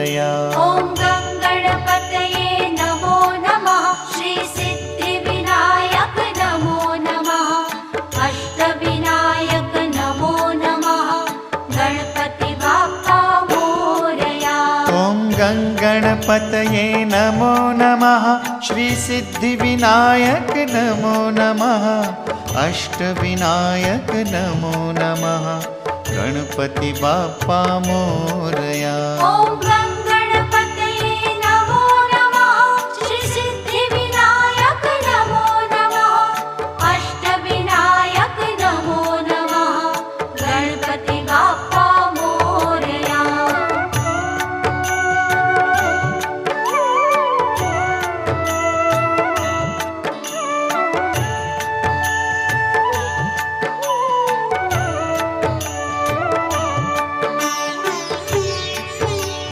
मोरया। ॐ गणपतये नमो नमः। श्री सिद्धिविनायक नमो नमः। अष्टविनायक नमो नमः। गणपति बाप्पा मोरया। ॐ गणपतये नमो नमः। श्री सिद्धिविनायक नमो नमः। अष्टविनायक नमो नमः। गणपति बाप्पा मोरया। ॐ